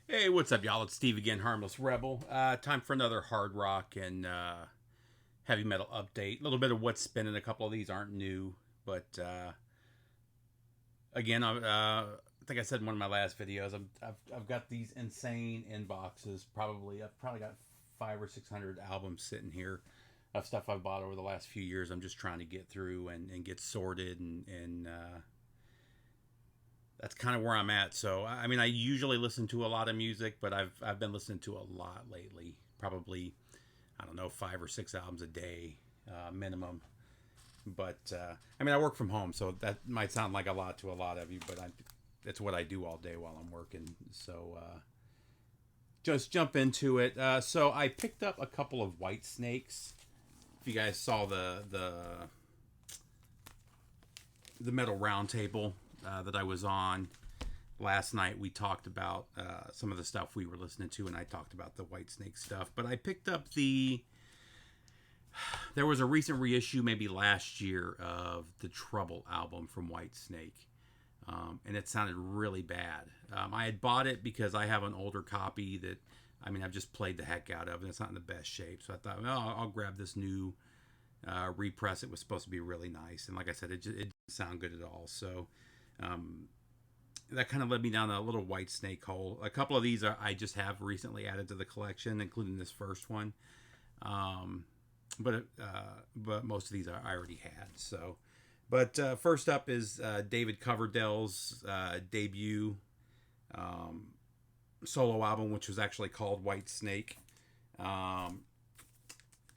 Hey, what's up, y'all? It's Steve again, Harmless Rebel. Time for another hard rock and heavy metal update. A little bit of what's spinning. A couple of these aren't new, but again, I think I said in one of my last videos, I've got these insane inboxes. I've probably got 500 or 600 albums sitting here of stuff I've bought over the last few years. I'm just trying to get through and get sorted and that's kind of where I'm at. So, I mean, I usually listen to a lot of music, but I've been listening to a lot lately. Probably, I don't know, 5 or 6 albums a day minimum. But I mean, I work from home, so that might sound like a lot to a lot of you, but it's what I do all day while I'm working. So just jump into it. So I picked up a couple of Whitesnakes. If you guys saw the metal roundtable that I was on last night, we talked about some of the stuff we were listening to, and I talked about the Whitesnake stuff. But I picked up there was a recent reissue, maybe last year, of the Trouble album from Whitesnake. And it sounded really bad. I had bought it because I have an older copy that, I mean, I've just played the heck out of, and it's not in the best shape. So I thought, well, I'll grab this new repress. It was supposed to be really nice, and like I said, it didn't sound good at all. So that kind of led me down a little Whitesnake hole. A couple of these I just have recently added to the collection, including this first one. But most of these I already had. So, but first up is David Coverdale's debut solo album, which was actually called Whitesnake.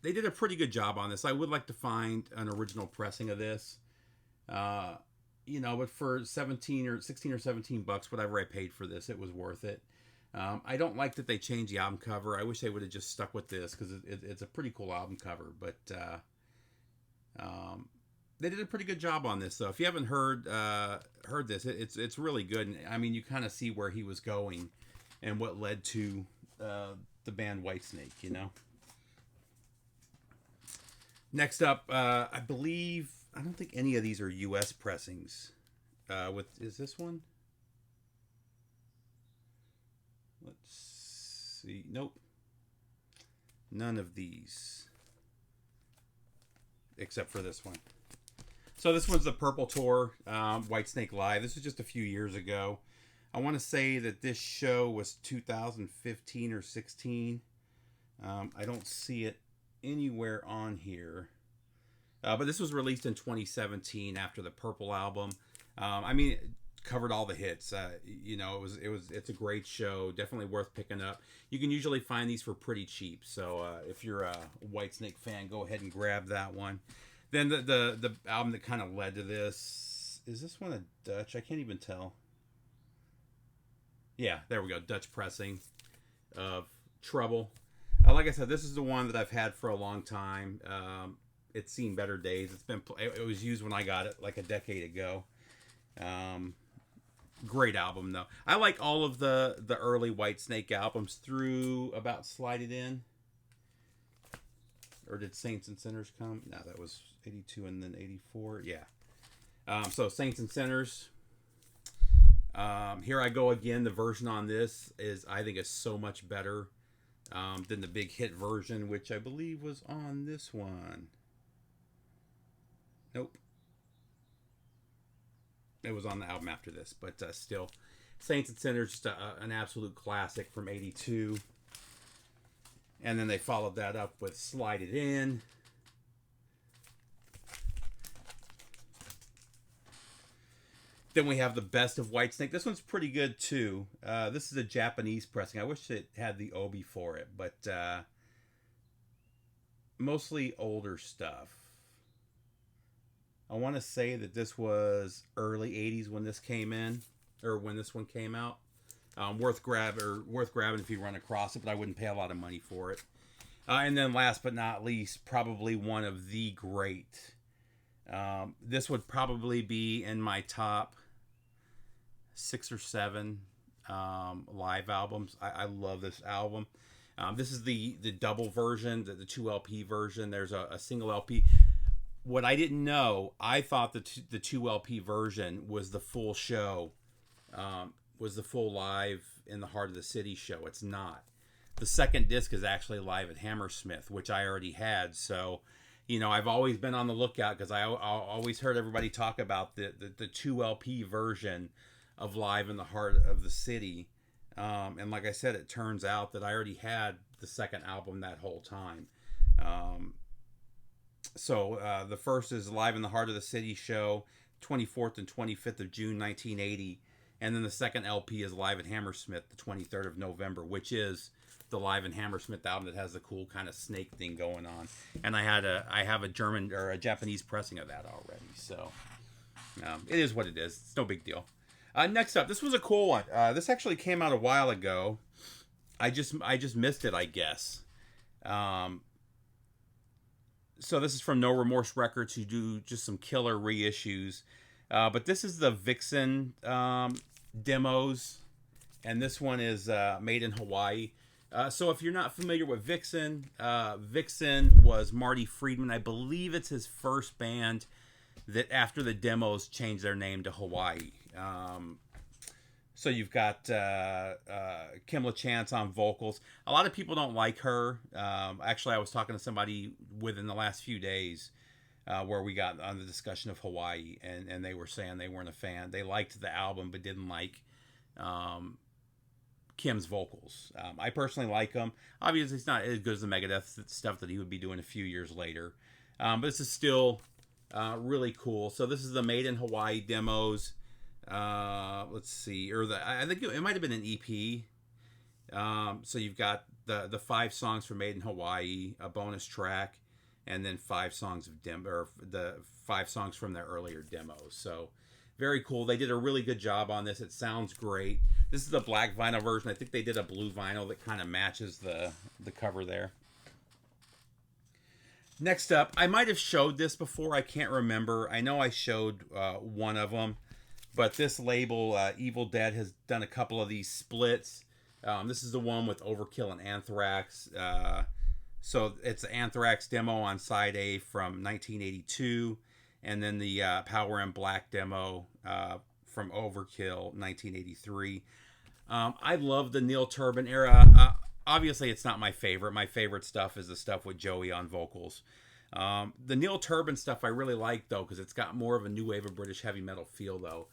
They did a pretty good job on this. I would like to find an original pressing of this. But for 17 or 16 or 17 bucks, whatever I paid for this, it was worth it. I don't like that they changed the album cover. I wish they would have just stuck with this because it's a pretty cool album cover. But they did a pretty good job on this. So if you haven't heard this, it's really good. And I mean, you kind of see where he was going and what led to the band Whitesnake. Next up, I don't think any of these are U.S. pressings. Is this one? Let's see. Nope. None of these. Except for this one. So this one's the Purple Tour, Whitesnake Live. This was just a few years ago. I want to say that this show was 2015 or 16. I don't see it anywhere on here. But this was released in 2017 after the Purple album. I mean, it covered all the hits. It's a great show. Definitely worth picking up. You can usually find these for pretty cheap. So if you're a Whitesnake fan, go ahead and grab that one. Then the album that kind of led to this, is this one a Dutch? I can't even tell. Yeah, there we go. Dutch pressing of Trouble. Like I said, this is the one that I've had for a long time. It's seen better days. It was used when I got it like a decade ago. Great album though. I like all of the early Whitesnake albums through about Slide It In. Or did Saints and Sinners come? No, that was 82 and then 84. Yeah. So Saints and Sinners. Here I Go Again. The version on this I think is so much better than the big hit version, which I believe was on this one. Nope. It was on the album after this, but still. Saints and Sinners, just an absolute classic from 82. And then they followed that up with Slide It In. Then we have the Best of Whitesnake. This one's pretty good too. This is a Japanese pressing. I wish it had the obi for it, but mostly older stuff. I want to say that this was early 80s when this came in, or when this one came out. Worth grabbing if you run across it, but I wouldn't pay a lot of money for it. And then last but not least, probably one of the great. This would probably be in my top 6 or 7 live albums. I love this album. This is the double version, the 2 LP version. There's a single LP. What I didn't know, I thought the 2 LP version was the full show. was the full Live in the Heart of the City show. It's not. The second disc is actually Live at Hammersmith, which I already had. So, you know, I've always been on the lookout because I always heard everybody talk about the 2 LP version of Live in the Heart of the City. And like I said, it turns out that I already had the second album that whole time. So the first is Live in the Heart of the City show, 24th and 25th of June, 1980. And then the second LP is Live at Hammersmith, the 23rd of November, which is the Live in Hammersmith album that has the cool kind of snake thing going on. And I have a German or a Japanese pressing of that already. So it is what it is. It's no big deal. Next up, this was a cool one. This actually came out a while ago. I just missed it, I guess. So this is from No Remorse Records, who do just some killer reissues. But this is the Vixen demos, and this one is Maiden Hawaii. So if you're not familiar with Vixen, Vixen was Marty Friedman. I believe it's his first band that after the demos changed their name to Hawaii. So you've got Kim LaChance on vocals. A lot of people don't like her. Actually, I was talking to somebody within the last few days where we got on the discussion of Hawaii, and they were saying they weren't a fan. They liked the album but didn't like Kim's vocals. I personally like them. Obviously, it's not as good as the Megadeth stuff that he would be doing a few years later. But this is still really cool. So this is the Maiden Hawaii demos. Let's see, I think it might have been an EP. So you've got the 5 songs from Maiden Hawaii, a bonus track, and then 5 songs of the 5 songs from their earlier demos. So very cool. They did a really good job on this. It sounds great. This is the black vinyl version. I think they did a blue vinyl that kind of matches the cover there. Next up, I might have showed this before. I can't remember. I know I showed one of them. But this label, Evil Dead, has done a couple of these splits. This is the one with Overkill and Anthrax. So it's the Anthrax demo on side A from 1982. And then the Power and Black demo from Overkill, 1983. I love the Neil Turbin era. Obviously, it's not my favorite. My favorite stuff is the stuff with Joey on vocals. The Neil Turbin stuff I really like, though, because it's got more of a new wave of British heavy metal feel, though.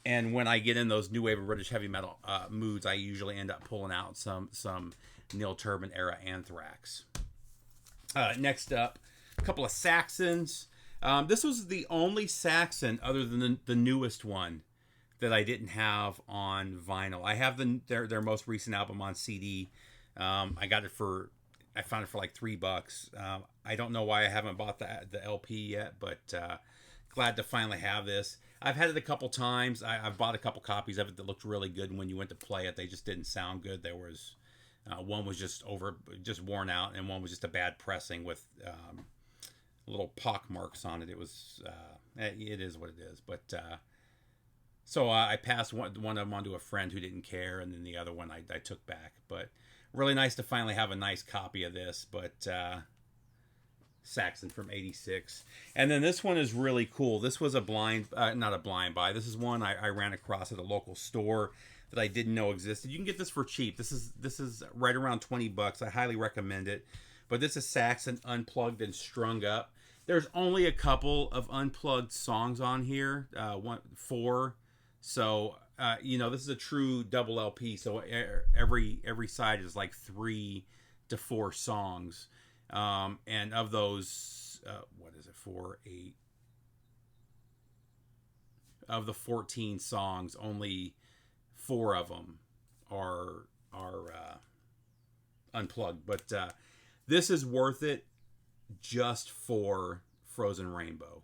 And when I get in those new wave of British heavy metal moods, I usually end up pulling out some Neil Turbin era Anthrax. Next up, a couple of Saxons. This was the only Saxon other than the newest one that I didn't have on vinyl. I have their most recent album on CD. I found it for like $3. I don't know why I haven't bought the LP yet, but glad to finally have this. I've had it a couple times. I've bought a couple copies of it that looked really good, and when you went to play it, they just didn't sound good. There was one was just worn out, and one was just a bad pressing with little pock marks on it. It was it is what it is. But so I passed one of them on to a friend who didn't care, and then the other one I took back. But really nice to finally have a nice copy of this. But Saxon from 86. And then this one is really cool. This was not a blind buy. This is one I ran across at a local store that I didn't know existed. You can get this for cheap. This is right around $20. I highly recommend it. But this is Saxon Unplugged and Strung Up. There's only a couple of unplugged songs on here. 4. So this is a true double LP. So every side is like 3 to 4 songs. And of those, 4, 8? Of the 14 songs, only 4 of them are unplugged. But this is worth it just for Frozen Rainbow.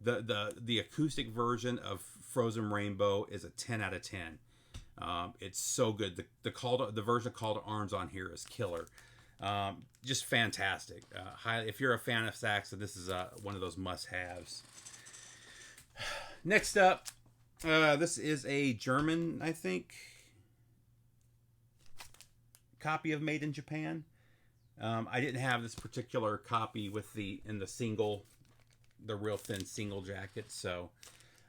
The acoustic version of Frozen Rainbow is a 10 out of 10. It's so good. The version of Call to Arms on here is killer. Just fantastic. If you're a fan of Saxon, this is one of those must-haves. Next up, this is a German, I think, copy of Made in Japan. I didn't have this particular copy with the real thin single jacket, so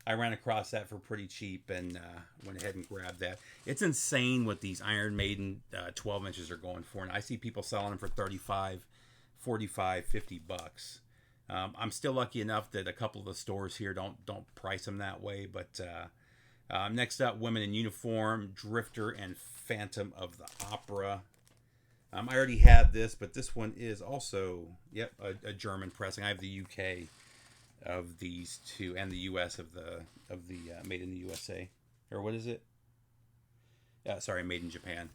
I ran across that for pretty cheap and went ahead and grabbed that. It's insane what these Iron Maiden 12 inches are going for. And I see people selling them for 35, 45, 50 bucks. I'm still lucky enough that a couple of the stores here don't price them that way. But next up, Women in Uniform, Drifter, and Phantom of the Opera. I already had this, but this one is also, a German pressing. I have the UK of these two, and the US of the Made in the USA, or what is it? Sorry, Made in Japan.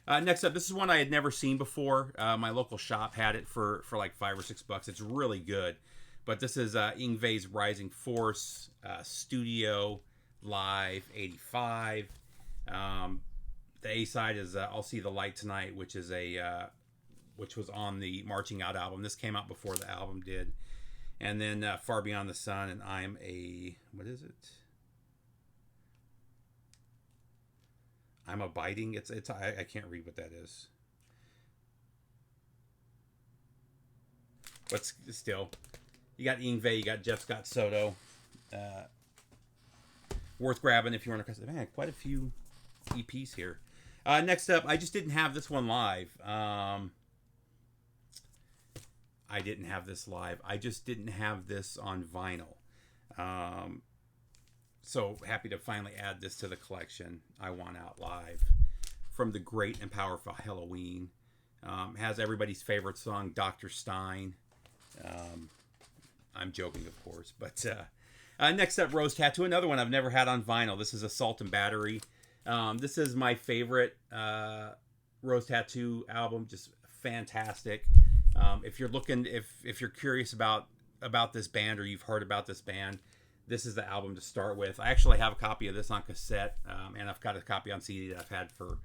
Next up, this is one I had never seen before. My local shop had it for like $5 or $6. It's really good, but this is Yngwie's Rising Force Studio Live '85. The A side is I'll See the Light Tonight, which is which was on the Marching Out album. This came out before the album did. And then Far Beyond the Sun, and I'm a, what is it? I'm Abiding. I can't read what that is. But still, you got Yngwie, you got Jeff Scott Soto. Worth grabbing if you want to. Man, quite a few EPs here. Next up, I just didn't have this one live. I didn't have this live. I just didn't have this on vinyl. So happy to finally add this to the collection. I Want Out Live from the Great and Powerful Halloween. Has everybody's favorite song, Dr. Stein. I'm joking, of course. But next up, Rose Tattoo. Another one I've never had on vinyl. This is Assault and Battery. This is my favorite Rose Tattoo album. Just fantastic. If you're looking, if you're curious about this band, or you've heard about this band, this is the album to start with. I actually have a copy of this on cassette, and I've got a copy on CD that I've had for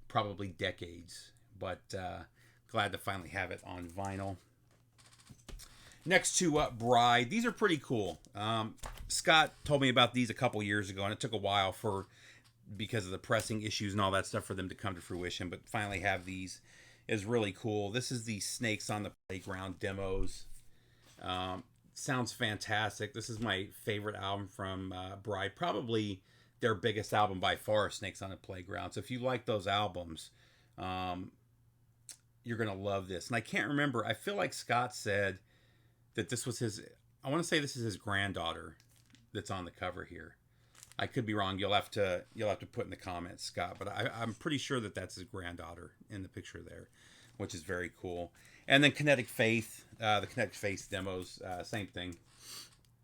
probably decades. But glad to finally have it on vinyl. Next two up, Bride. These are pretty cool. Scott told me about these a couple years ago, and it took a while because of the pressing issues and all that stuff for them to come to fruition. But finally have these is really cool. This is the Snakes on the Playground demos. Sounds fantastic. This is my favorite album from Bride. Probably their biggest album by far, Snakes on the Playground. So if you like those albums, you're going to love this. And I can't remember. I feel like Scott said that this was his... I want to say this is his granddaughter that's on the cover here. I could be wrong. You'll have to put in the comments, Scott. But I'm pretty sure that that's his granddaughter in the picture there, which is very cool. And then Kinetic Faith, the Kinetic Faith demos, same thing.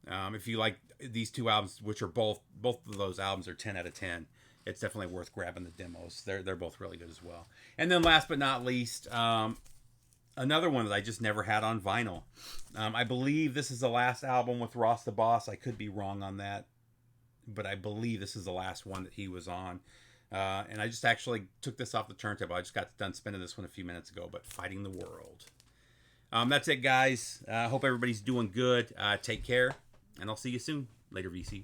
If you like these two albums, which are both of those albums are 10 out of 10, it's definitely worth grabbing the demos. They're both really good as well. And then last but not least, another one that I just never had on vinyl. I believe this is the last album with Ross the Boss. I could be wrong on that, but I believe this is the last one that he was on. And I just actually took this off the turntable. I just got done spinning this one a few minutes ago, but Fighting the World. That's it, guys. Hope everybody's doing good. Take care, and I'll see you soon. Later, VC.